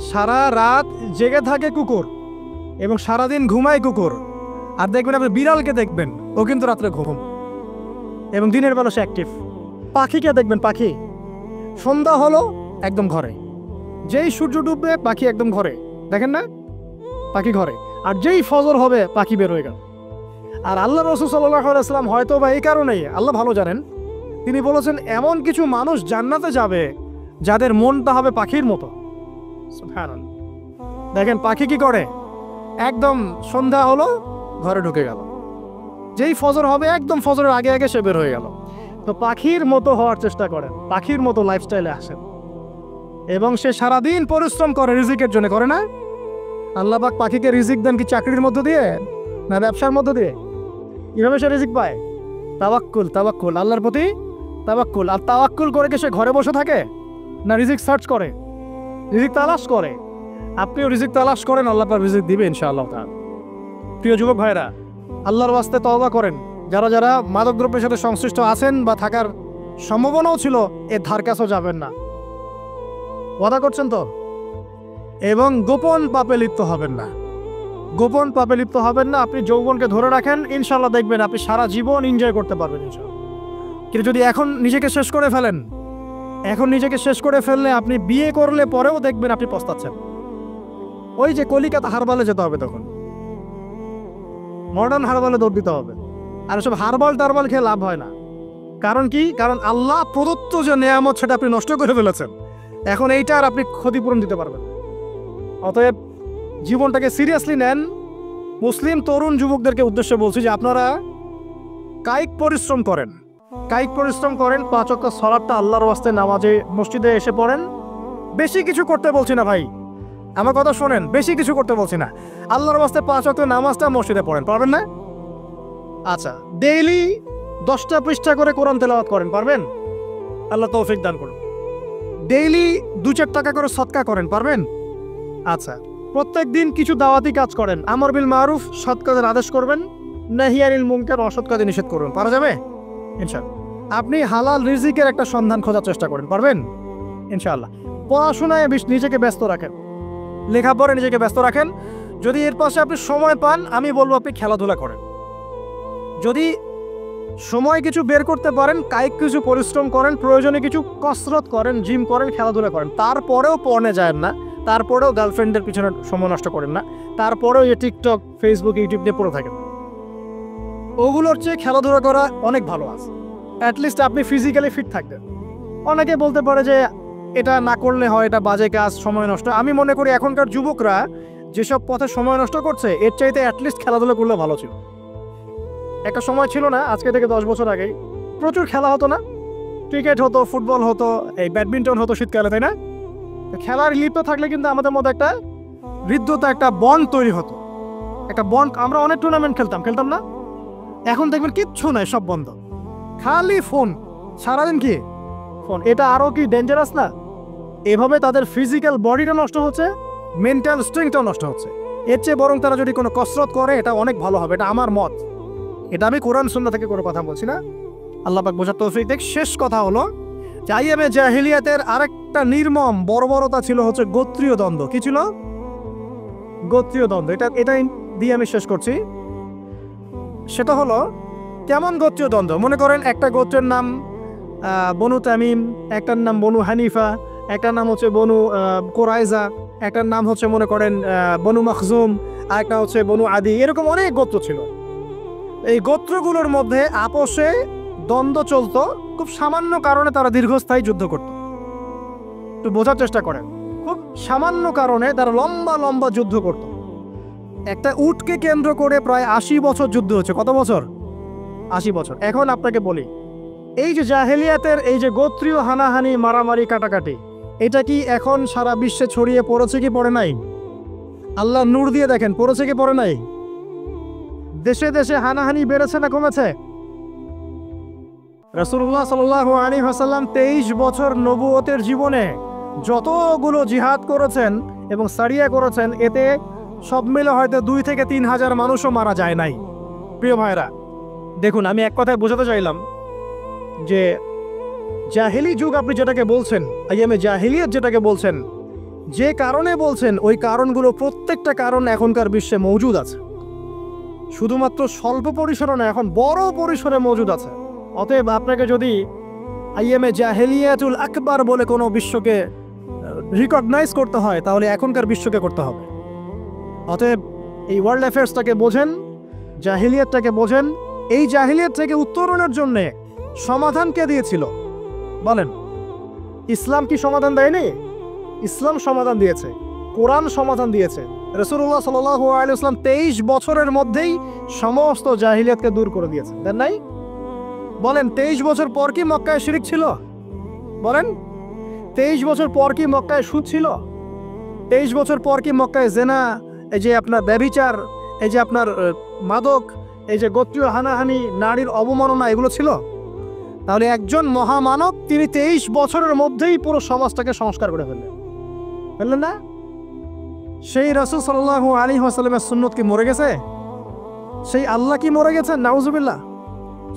সারা রাত জেগে থাকে কুকুর, এবং সারাদিন ঘুমায় কুকুর। আর দেখবেন আপনি বিড়ালকে দেখবেন, ও কিন্তু রাত্রে ঘুম, এবং দিনের বেলা সে অ্যাক্টিভ। পাখিকে দেখবেন, পাখি সন্ধ্যা হলো একদম ঘরে, যেই সূর্য ডুববে পাখি একদম ঘরে, দেখেন না, পাখি ঘরে। আর যেই ফজর হবে পাখি বের হয়ে গেল। আর আল্লাহ রাসূল সাল্লাল্লাহু আলাইহি ওয়াসাল্লাম হয়তো বা এই কারণেই, আল্লাহ ভালো জানেন, তিনি বলেছেন এমন কিছু মানুষ জান্নাতে যাবে যাদের মনটা হবে পাখির মতো। সুবহানাল্লাহ। দেখেন পাখি কি করে, একদম সন্ধ্যা হলো ঘরে ঢুকে গেল, যেই ফজর হবে একদম ফজরের আগে আগে সে বের হয়ে গেল। তো পাখির মতো হওয়ার চেষ্টা করেন, পাখির মতো লাইফস্টাইলে আসেন, এবং সে সারাদিন পরিশ্রম করে রিজিকের জন্য, করে না? আল্লাহ পাক পাখিকে রিজিক দেন কি চাকরির মধ্য দিয়ে, না ব্যবসার মধ্য দিয়ে? কিভাবে সে রিজিক পায়? তাওয়াক্কুল, তাওয়াক্কুল, আল্লাহর প্রতি তাওয়াক্কুল। আর তাওয়াক্কুল করে কি সে ঘরে বসে থাকে, না রিজিক সার্চ করে, রিজিক তালাশ করে? আপনিও রিজিক তালাশ করেন, আল্লাহ পাক রিজিক দিবে ইনশাআল্লাহ তাআলা। প্রিয় যুবক ভাইরা, আল্লাহর ওয়াস্তে তওবা করেন। যারা যারা মাদকদ্রব্যের সাথে সংশ্লিষ্ট আছেন বা থাকার সম্ভাবনাও ছিল, এর ধার কাছেও যাবেন না। ওয়াদা করছেন তো? এবং গোপন পাপে লিপ্ত হবেন না, গোপন পাপে লিপ্ত হবেন না। আপনি যৌবনকে ধরে রাখেন, ইনশাল্লাহ দেখবেন আপনি সারা জীবন এনজয় করতে পারবেন ইনশাল্লাহ। কিন্তু যদি এখন নিজেকে শেষ করে ফেলেন, এখন নিজেকে শেষ করে ফেললে আপনি বিয়ে করলে পরেও দেখবেন আপনি পস্তাচ্ছেন। ওই যে কলিকাতা হারবালে যেতে হবে, তখন মডার্ন হারবালে দৌড় দিতে হবে। আর সব হারবাল টারবাল খেয়ে লাভ হয় না। কারণ কি? কারণ আল্লাহ প্রদত্ত যে নেয়ামত সেটা আপনি নষ্ট করে ফেলেছেন। এখন এইটা আর আপনি ক্ষতিপূরণ দিতে পারবেন। অতএব জীবনটাকে সিরিয়াসলি নেন। মুসলিম তরুণ যুবকদেরকে উদ্দেশ্যে বলছি যে আপনারা কায়িক পরিশ্রম করেন, কায়িক পরিশ্রম করেন। 5 ওয়াক্ত সালাতটা আল্লাহর ওয়াস্তে নামাজে মসজিদে এসে পড়েন। বেশি কিছু করতে বলছি না ভাই, আমার কথা শোনেন, বেশি কিছু করতে বলছি না। আল্লাহর ওয়াস্তে 5 ওয়াক্ত নামাজটা মসজিদে পড়েন, পারবেন না? আচ্ছা, ডেইলি 10টা পৃষ্ঠা করে কোরআন তেলাওয়াত করেন, পারবেন? আল্লাহ তৌফিক দান করুন। ডেইলি 2-4 টাকা করে সদকা করেন, পারবেন? আচ্ছা, প্রত্যেক দিন কিছু দাওয়াতি কাজ করেন, আমর বিল মারুফ, সৎ কাজের আদেশ করবেন, নাহি আনিল মুনকার, অসৎ কাজে নিষেধ করবেন, পারা যাবে ইনশাআল্লাহ। আপনি হালাল রিজিকের একটা সন্ধান খোঁজার চেষ্টা করেন, পারবেন ইনশাআল্লাহ। পড়াশোনায় নিজেকে ব্যস্ত রাখেন, লেখাপড়ে নিজেকে ব্যস্ত রাখেন। যদি এর পাশে আপনি সময় পান, আমি বলবো আপনি খেলাধুলা করেন। যদি সময় কিছু বের করতে পারেন, কায়িক কিছু পরিশ্রম করেন, প্রয়োজনে কিছু কসরত করেন, জিম করেন, খেলাধুলা করেন। তারপরেও পড়নে যায় না, তারপরেও গার্লফ্রেন্ডের পিছনে সময় নষ্ট করেন না, তারপরেও যে টিকটক, ফেসবুক, ইউটিউব দিয়ে পড়ে থাকেন। ওগুলোর চেয়ে খেলাধুলা করা অনেক ভালো আছে। অ্যাটলিস্ট আপনি ফিজিক্যালি ফিট থাকবেন। অনেকে বলতে পারে যে এটা না করলে হয়, এটা বাজে কাজ, সময় নষ্ট। আমি মনে করি এখনকার যুবকরা যেসব পথে সময় নষ্ট করছে, এর চাইতে অ্যাটলিস্ট খেলাধুলা করলে ভালো ছিল। একটা সময় ছিল না, আজকে থেকে 10 বছর আগেই প্রচুর খেলা হতো না? ক্রিকেট হতো, ফুটবল হতো, এই ব্যাডমিন্টন হতো শীতকালে, তাই না? খেলার লিপ্ত থাকলে কিন্তু আমাদের মধ্যে একটা হৃদ্যতা, একটা বন্ড তৈরি হতো, একটা বন্ড। আমরা অনেক টুর্নামেন্ট খেলতাম না? এখন দেখবেন কিচ্ছু নাই, সব বন্ধ, খালি ফোন, সারাদিন কি ফোন। এটা আরও কি ডেঞ্জারাস না? এভাবে তাদের ফিজিক্যাল বডিটা নষ্ট হচ্ছে, মেন্টাল স্ট্রেংথটাও নষ্ট হচ্ছে। এর চেয়ে বরং তারা যদি কোনো কসরত করে, এটা অনেক ভালো হবে। এটা আমার মত, এটা আমি কোরআন সুন্নাহ থেকে কোনো কথা বলছি না। আল্লাহ পাক বোঝার তৌফিক দেখ। শেষ কথা হলো, আইয়ামে জাহিলিয়াতের আরেকটা নির্মম বর্বরতা ছিল হচ্ছে গোত্রীয় দ্বন্দ্ব। কি ছিল? গোত্রীয় দ্বন্দ্ব। এটা দিয়ে আমি শেষ করছি। সেটা হলো কেমন গোত্রীয় দ্বন্দ্ব? মনে করেন একটা গোত্রের নাম বনু তামিম, একটার নাম বনু হানিফা, একটার নাম হচ্ছে বনু কোরাইজা, একটার নাম হচ্ছে মনে করেন বনু মখজুম, আর একটা হচ্ছে বনু আদি। এরকম অনেক গোত্র ছিল। এই গোত্রগুলোর মধ্যে আপোষে দ্বন্দ্ব চলতো, খুব সামান্য কারণে তারা দীর্ঘস্থায়ী যুদ্ধ করত। একটু বোঝার চেষ্টা করেন, খুব সামান্য কারণে তারা লম্বা লম্বা যুদ্ধ করত। একটা উটকে কেন্দ্র করে প্রায় 80 বছর যুদ্ধ হচ্ছে। কত বছর? 80 বছর। এখন আপনাকে বলি, এই যে জাহেলিয়াতের এই যে গোত্রীয় হানাহানি, মারামারি, কাটাকাটি, এটা কি এখন সারা বিশ্বে ছড়িয়ে পড়েছে কি পড়ে নাই? আল্লাহ নূর দিয়ে দেখেন, পড়েছে কি পড়ে নাই? দেশে দেশে হানাহানি বেড়েছে না কমেছে? রাসূলুল্লাহ সাল্লাল্লাহু আলাইহি ওয়াসাল্লাম 23 বছর নবুয়তের জীবনে যতগুলো জিহাদ করেছেন এবং সারিয়া করেছেন, এতে সব মিলে হয়তো 2 থেকে 3 হাজার মানুষও মারা যায় নাই। প্রিয় ভাইরা, দেখুন, আমি এক কথায় বোঝাতে চাইলাম যে জাহেলি যুগ আপনি যেটাকে বলছেন, আইয়ামে জাহিলিয়াত যেটাকে বলছেন, যে কারণে বলছেন, ওই কারণগুলো প্রত্যেকটা কারণ এখনকার বিশ্বে মজুদ আছে। শুধুমাত্র স্বল্প পরিসরে না, এখন বড় পরিসরে মজুদ আছে। অতএব আপনাকে যদি আইয়ামে জাহেলিয়াতুল আকবার বলে কোনো বিশ্বকে রিকগনাইজ করতে হয়, তাহলে এখনকার বিশ্বকে করতে হবে। অতএব এই ওয়ার্ল্ড অ্যাফেয়ার্সটাকে বোঝেন, জাহিলিয়াতটাকে বোঝেন। এই জাহিলিয়াত থেকে উত্তরণের জন্যে সমাধান কে দিয়েছিল বলেন? ইসলাম কি সমাধান দেয়নি? ইসলাম সমাধান দিয়েছে, কোরআন সমাধান দিয়েছে। রাসূলুল্লাহ সাল্লাল্লাহু আলাইহি ওয়াসাল্লাম 23 বছরের মধ্যেই সমস্ত জাহিলিয়াতকে দূর করে দিয়েছে, দেন নাই? বলেন, 23 বছর পর কি মক্কায় শিরক ছিল? বলেন, 23 বছর পর কি মক্কায় সুদ ছিল? 23 বছর পর কি মক্কায় জেনা, এই যে আপনার ব্যভিচার, এই যে আপনার মাদক, এই যে গোত্রীয় হানাহানি, নারীর অবমাননা, এগুলো ছিল? তাহলে একজন মহামানব, তিনি 23 বছরের মধ্যেই পুরো সমাজটাকে সংস্কার করে ফেললেন না? সেই রাসূল সাল্লাল্লাহু আলাইহি ওয়াসাল্লামের সুন্নত কি মরে গেছে? সেই আল্লাহ কি মরে গেছে? নাউজুবিল্লাহ।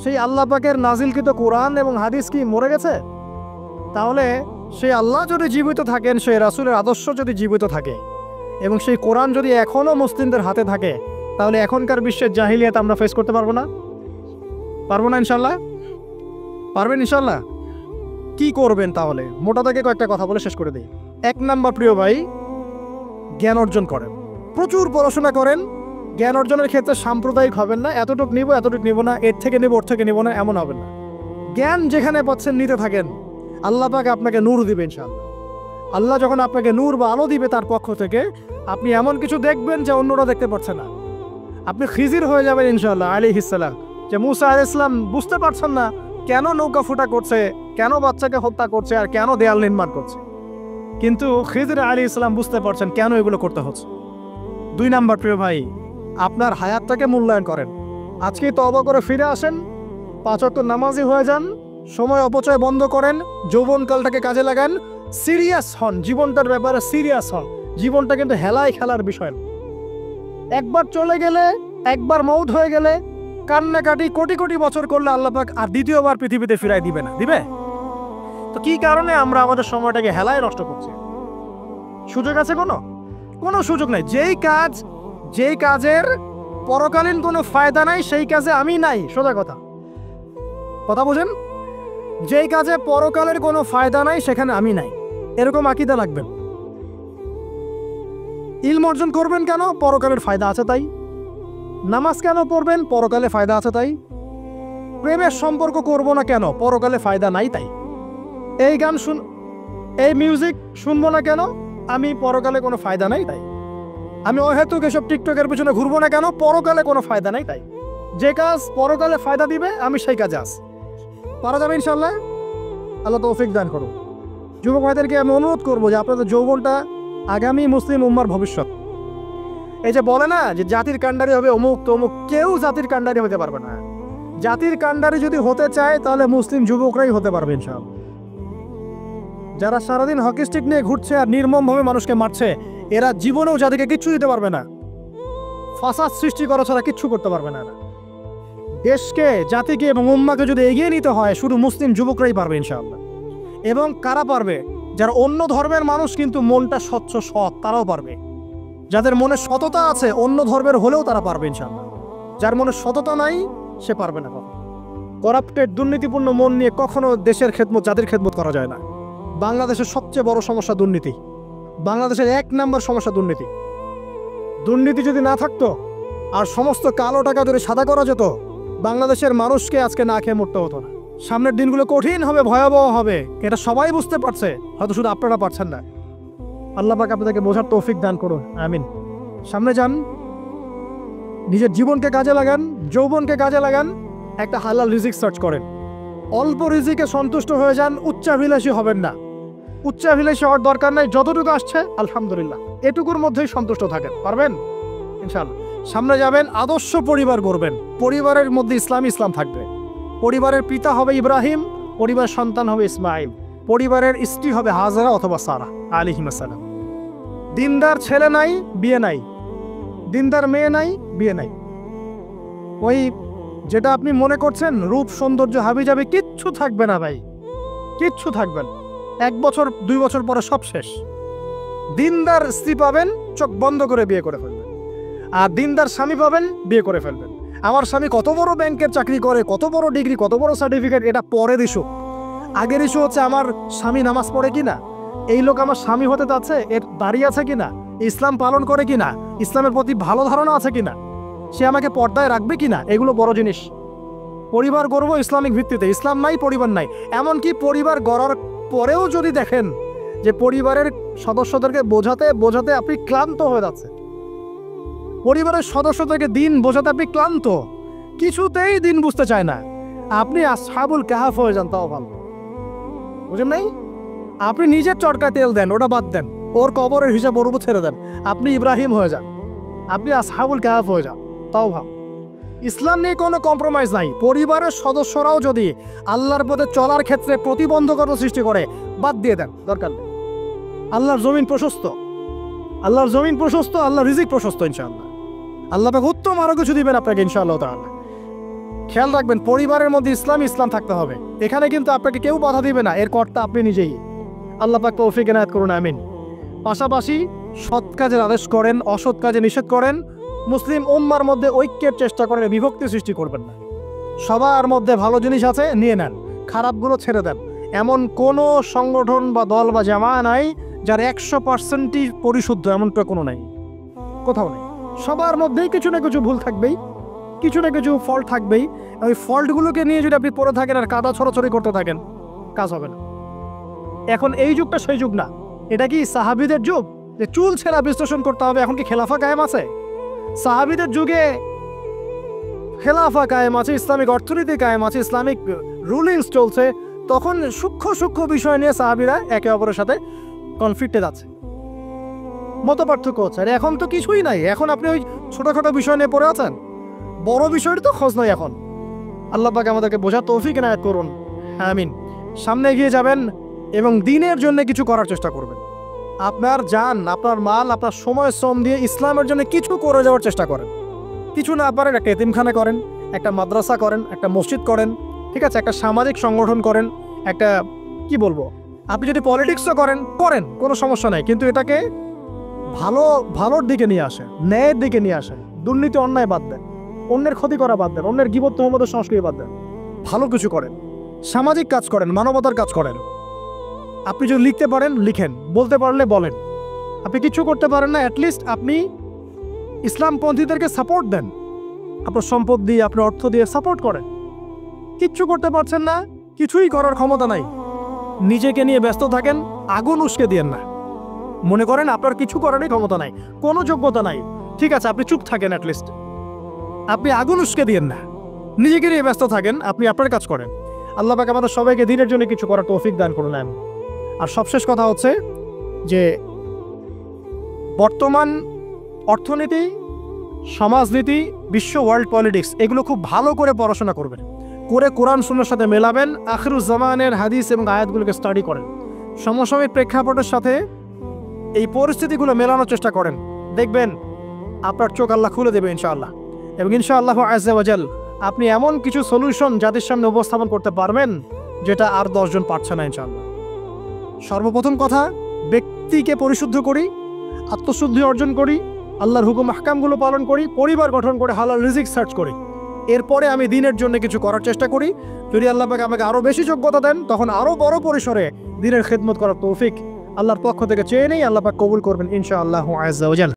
সেই আল্লাহ পাকের নাজিলকৃত কোরআন এবং হাদিস কি মরে গেছে? তাহলে সেই আল্লাহ যদি জীবিত থাকেন, সেই রাসূলের আদর্শ যদি জীবিত থাকে, এবং সেই কোরআন যদি এখনও মুসলিমদের হাতে থাকে, তাহলে এখনকার বিশ্বের জাহিলিয়াত আমরা ফেস করতে পারবো না? পারবো না ইনশাল্লাহ? পারবেন ইনশাল্লাহ? কি করবেন তাহলে? মোটা থেকে কয়েকটা কথা বলে শেষ করে দিই। 1 নাম্বার, প্রিয় ভাই, জ্ঞান অর্জন করেন, প্রচুর পড়াশোনা করেন। জ্ঞান অর্জনের ক্ষেত্রে সাম্প্রদায়িক হবেন না, এতটুকু নিব এতটুকু নিব না, এর থেকে নিব ওর থেকে নিব না, এমন হবেন না। জ্ঞান যেখানে পাচ্ছেন নিতে থাকেন, আল্লাহ পাক আপনাকে নূর দিবে ইনশাআল্লাহ। আল্লাহ যখন আপনাকে নূর বা আলো দিবে তার পক্ষ থেকে, আপনি এমন কিছু দেখবেন যে অন্যরা দেখতে পারছে না। আপনি খিজির হয়ে যাবেন ইনশাআল্লাহ আলাইহিস সালাম। যে মুসা আলাইহিস সালাম বুঝতে পারছেন না কেন নৌকা ফুটা করছে, কেন বাচ্চাকে হত্যা করছে, আর কেন দেয়াল নির্মাণ করছে, কিন্তু খিজির আলাইহিস সালাম বুঝতে পারছেন কেন এগুলো করতে হচ্ছে। 2 নাম্বার, প্রিয় ভাই, আপনার হায়াতটাকে মূল্যায়ন করেন। আজকে তওবা করে ফিরে আসেন, 5 ওয়াক্ত নামাজি হয়ে যান, সময় অপচয় বন্ধ করেন, যৌবনকালটাকে কাজে লাগান, সিরিয়াস হন, জীবনটার ব্যাপারে সিরিয়াস হন। জীবনটা কিন্তু হেলায় খেলার বিষয় না। একবার চলে গেলে, একবার মউত হয়ে গেলে কান্নাকাটি কোটি কোটি বছর করলে আল্লাহ পাক আর দ্বিতীয়বার পৃথিবীতে ফিরাই দিবে না, দিবে? তো কি কারণে আমরা আমাদের সময়টাকে হেলায় নষ্ট করছি? সুযোগ আছে কোনো সুযোগ নাই। যেই কাজের পরকালীন কোনো ফায়দা নাই সেই কাজে আমি নাই। সোজা কথা বোঝেন? যেই কাজে পরকালের কোনো ফায়দা নাই সেখানে আমি নাই, এরকম আকীদা লাগবে। ইলম অর্জন করবেন কেন? পরকালের ফায়দা আছে তাই। নামাজ কেন পড়বেন? পরকালে ফায়দা আছে তাই। প্রেমের সম্পর্ক করব না কেন? পরকালে ফায়দা নাই তাই। এই মিউজিক শুনবো না কেন? আমি পরকালে কোনো ফায়দা নাই তাই। আমি অহেতুক এসব টিকটকের পিছনে ঘুরবো না কেন? পরকালে কোনো ফায়দা নাই তাই। যে কাজ পরকালে ফায়দা দিবে আমি সেই কাজে আছি। পারা যাবে ইনশাল্লাহ। আল্লাহ তৌফিক দান করুন। যুবক ভাইদেরকে আমি অনুরোধ করবো যে আপনাদের যৌবনটা আগামী মুসলিম উম্মার ভবিষ্যৎ। এই যে বলে না যে জাতির কাণ্ডারি হবে অমুক তমুক, কেউ জাতির কাণ্ডারি হতে পারবে না। জাতির কাণ্ডারি যদি হতে চায় তাহলে মুসলিম যুবকরাই হতে পারবে ইনশাআল্লাহ। যারা সারাদিন হকি স্টিক নিয়ে ঘুরছে আর নির্মমভাবে মানুষকে মারছে, এরা জীবনেও জাতিকে কিচ্ছু দিতে পারবে না। ফাসাদ সৃষ্টি করা ছাড়া কিচ্ছু করতে পারবে না। দেশকে, জাতিকে এবং উম্মাকে যদি এগিয়ে নিতে হয় শুধু মুসলিম যুবকরাই পারবে ইনশাআল্লাহ। এবং কারা পারবে? যারা অন্য ধর্মের মানুষ কিন্তু মনটা স্বচ্ছ সৎ, তারাও পারবে। যাদের মনে সততা আছে অন্য ধর্মের হলেও তারা পারবে ইনশাআল্লাহ। যার মনে সততা নাই সে পারবে না। করাপ্টেড, দুর্নীতিপূর্ণ মন নিয়ে কখনো দেশের খেদমত, জাতির খেদমত করা যায় না। বাংলাদেশের সবচেয়ে বড় সমস্যা দুর্নীতি। বাংলাদেশের 1 নম্বর সমস্যা দুর্নীতি। দুর্নীতি যদি না থাকতো আর সমস্ত কালো টাকা যদি সাদা করা যেত, বাংলাদেশের মানুষকে আজকে না খেয়ে মরতে হতো না। সামনের দিনগুলো কঠিন হবে, ভয়াবহ হবে, এটা সবাই বুঝতে পারছে, হয়তো শুধু আপনারা পারছেন না। আল্লাহ পাক আপনাদেরকে বোঝার তৌফিক দান করুন, আমিন। সামনে যান, নিজের জীবনকে কাজে লাগান, যৌবনকে কাজে লাগান, একটা হালাল রিজিক সার্চ করেন। অল্প রিজিকে সন্তুষ্ট হয়ে যান, উচ্চাভিলাষী হবেন না। উচ্চাভিলাষী হওয়ার দরকার নাই, যতটুকু আসছে আলহামদুলিল্লাহ, এটুকুর মধ্যেই সন্তুষ্ট থাকেন, পারবেন ইনশাআল্লাহ। সামনে যাবেন, আদর্শ পরিবার গড়বেন, পরিবারের মধ্যে ইসলাম থাকবে। পরিবারের পিতা হবে ইব্রাহিম, পরিবারের সন্তান হবে ইসমাইল, পরিবারের স্ত্রী হবে হাজরা অথবা সারা আলাইহিস সালাম। দিনদার ছেলে নাই, বিয়ে নাই, দিনদার মেয়ে নাই, বিয়ে নাই। ওই যেটা আপনি মনে করছেন রূপ সৌন্দর্য হাবিজাবি, কিচ্ছু থাকবে না ভাই, কিচ্ছু থাকবে না। 1 বছর 2 বছর পরে সব শেষ। দিনদার স্ত্রী পাবেন, চোখ বন্ধ করে বিয়ে করে ফেলবেন। আর দিনদার স্বামী পাবেন, বিয়ে করে ফেলবেন। আমার স্বামী কত বড় ব্যাংকের চাকরি করে, কত বড় ডিগ্রি, কত বড় সার্টিফিকেট, এটা পরের ইস্যু। আগের ইস্যু হচ্ছে আমার স্বামী নামাজ পড়ে কিনা, এই লোক আমার স্বামী হতে যাচ্ছে, এর দাঁড়িয়ে আছে কিনা, ইসলাম পালন করে কিনা, ইসলামের প্রতি ভালো ধারণা আছে কিনা, সে আমাকে পর্দায় রাখবে কিনা, এগুলো বড় জিনিস। পরিবার গড়ব ইসলামিক ভিত্তিতে, ইসলাম নাই পরিবার নাই। এমনকি পরিবার গড়ার পরেও যদি দেখেন যে পরিবারের সদস্যদেরকে বোঝাতে আপনি ক্লান্ত হয়ে যাচ্ছে, পরিবারের সদস্যদেরকে দিন বোঝাতে আপনি ক্লান্ত, কিছুতেই দিন বুঝতে চায় না, আপনি আসহাবুল কাহাফ হয়ে যান, তাও ভালো। বুঝেন নাই? আপনি নিজের চরকায় তেল দেন, ওটা বাদ দেন, ওর কবরের হিসাব ওর উপর ছেড়ে দেন, আপনি ইব্রাহিম হয়ে যান, আপনি আসহাবুল কাহাফ হয়ে যান, তাও ভালো। ইসলাম নিয়ে কোনো কম্প্রোমাইজ নাই। পরিবারের সদস্যরাও যদি আল্লাহর পথে চলার ক্ষেত্রে প্রতিবন্ধকতা সৃষ্টি করে, বাদ দিয়ে দেন, দরকার নেই। আল্লাহর জমিন প্রশস্ত, আল্লাহর জমিন প্রশস্ত, আল্লাহর রিজিক প্রশস্ত ইনশাআল্লাহ। আল্লাহ পাক উত্তম আরো কিছু দিবেন আপনাকে ইনশাআল্লাহ তাআলা। খেয়াল রাখবেন, পরিবারের মধ্যে ইসলাম থাকতে হবে। এখানে কিন্তু আপনাকে কেউ বাধা দিবে না, এর কর্তা আপনি নিজেই। আল্লাহ পাক তৌফিক এনায়েত করুন, আমিন। পাশাপাশি সৎ কাজের আদেশ করেন, অসৎ কাজে নিষেধ করেন। মুসলিম উম্মার মধ্যে ঐক্যের চেষ্টা করেন, বিভক্তি সৃষ্টি করবেন না। সবার মধ্যে ভালো জিনিস আছে, নিয়ে নেন, খারাপগুলো ছেড়ে দেন। এমন কোনো সংগঠন বা দল বা জামায়া নাই যার 100%ই পরিশুদ্ধ, এমনটা কোনো নাই, কোথাও নেই। সবার মধ্যেই কিছু না কিছু ভুল থাকবেই, কিছু না কিছু ফল্ট থাকবেই। ওই ফল্টগুলোকে নিয়ে যদি আপনি পড়ে থাকেন আর কাদা ছড়াছড়ি করতে থাকেন, কাজ হবে না। এখন এই যুগটা সেই যুগ না। এটা কি সাহাবীদের যুগ যে চুল ছেঁড়া বিশ্লেষণ করতে হবে? এখন কি খেলাফা কায়েম আছে? সাহাবীদের যুগে খেলাফা কায়েম আছে, ইসলামিক অর্থনীতি কায়েম আছে, ইসলামিক রুলিংস চলছে। তখন সূক্ষ্ম বিষয় নিয়ে সাহাবীরা একে অপরের সাথে কনফ্লিক্টে যাচ্ছে, মত পার্থক্য হচ্ছে। আর এখন তো কিছুই নাই, এখন আপনি ওই ছোটখাটো বিষয় নিয়ে পড়ে আছেন, বড় বিষয়ের তো খোঁজ নয় এখন। আল্লাহ পাক আমাদেরকে বোঝার তৌফিক এনায়েত করুন, আমিন। সামনে এগিয়ে যাবেন এবং দিনের জন্য কিছু করার চেষ্টা করবেন। আপনার জান, আপনার মাল, আপনার সময় শ্রম দিয়ে ইসলামের জন্য কিছু করে যাওয়ার চেষ্টা করেন। কিছু না পারেন একটা এতিমখানা করেন, একটা মাদ্রাসা করেন, একটা মসজিদ করেন, ঠিক আছে, একটা সামাজিক সংগঠন করেন, একটা কি বলবো, আপনি যদি পলিটিক্সও করেন করেন, কোনো সমস্যা নাই, কিন্তু এটাকে ভালোর দিকে নিয়ে আসেন, ন্যায়ের দিকে নিয়ে আসেন। দুর্নীতি অন্যায় বাদ দেন, অন্যের ক্ষতি করা বাদ দেন, অন্যের গীবত তহমতের সংস্কৃতি বাদ দেন, ভালো কিছু করেন, সামাজিক কাজ করেন, মানবতার কাজ করেন। আপনি যদি লিখতে পারেন লিখেন, বলতে পারলে বলেন। আপনি কিছু করতে পারেন না, অ্যাটলিস্ট আপনি ইসলামপন্থীদেরকে সাপোর্ট দেন, আপনার সম্পদ দিয়ে, আপনার অর্থ দিয়ে সাপোর্ট করেন। কিচ্ছু করতে পারছেন না, কিছুই করার ক্ষমতা নাই, নিজেকে নিয়ে ব্যস্ত থাকেন, আগুন উস্কে দিয়েন না। মনে করেন আপনার কিছু করারই ক্ষমতা নাই, কোনো যোগ্যতা নাই, ঠিক আছে, আপনি চুপ থাকেন, অ্যাটলিস্ট আপনি আগুন উস্কে দিয়েন না, নিজেকে নিয়ে ব্যস্ত থাকেন, আপনি আপনার কাজ করেন। আল্লাহ পাক আমাদের সবাইকে দিনের জন্য কিছু করার তৌফিক দান করুন। আর সবশেষ কথা হচ্ছে যে বর্তমান অর্থনীতি, সমাজনীতি, বিশ্ব ওয়ার্ল্ড পলিটিক্স এগুলো খুব ভালো করে পড়াশোনা করবেন, করে কোরআন সুন্নাহর সাথে মেলাবেন, আখিরুজ্জামানের হাদিস এবং আয়াতগুলোকে স্টাডি করেন, সমসাময়িক প্রেক্ষাপটের সাথে এই পরিস্থিতিগুলো মেলানোর চেষ্টা করেন। দেখবেন আপনার চোখ আল্লাহ খুলে দেবে ইনশাআল্লাহ। এবং ইনশাআল্লাহ আজ্জা ওয়াজাল আপনি এমন কিছু সলিউশন জাতির সামনে উপস্থাপন করতে পারবেন যেটা আর 10 জন পারছে না ইনশাআল্লাহ। সর্বপ্রথম কথা, ব্যক্তিকে পরিশুদ্ধ করি, আত্মশুদ্ধি অর্জন করি, আল্লাহর হুকুম আহকামগুলো পালন করি, পরিবার গঠন করে হালাল রিজিক সার্চ করি, এরপরে আমি দিনের জন্য কিছু করার চেষ্টা করি। যদি আল্লাহ পাক আমাকে আরও বেশি যোগ্যতা দেন, তখন আরও বড় পরিসরে দিনের খেদমত করার তৌফিক আল্লাহর পক্ষ থেকে চেয়ে নেই। আল্লাহ পাক কবুল করবেন ইনশাআল্লাহ আজ্জা ওয়াজাল।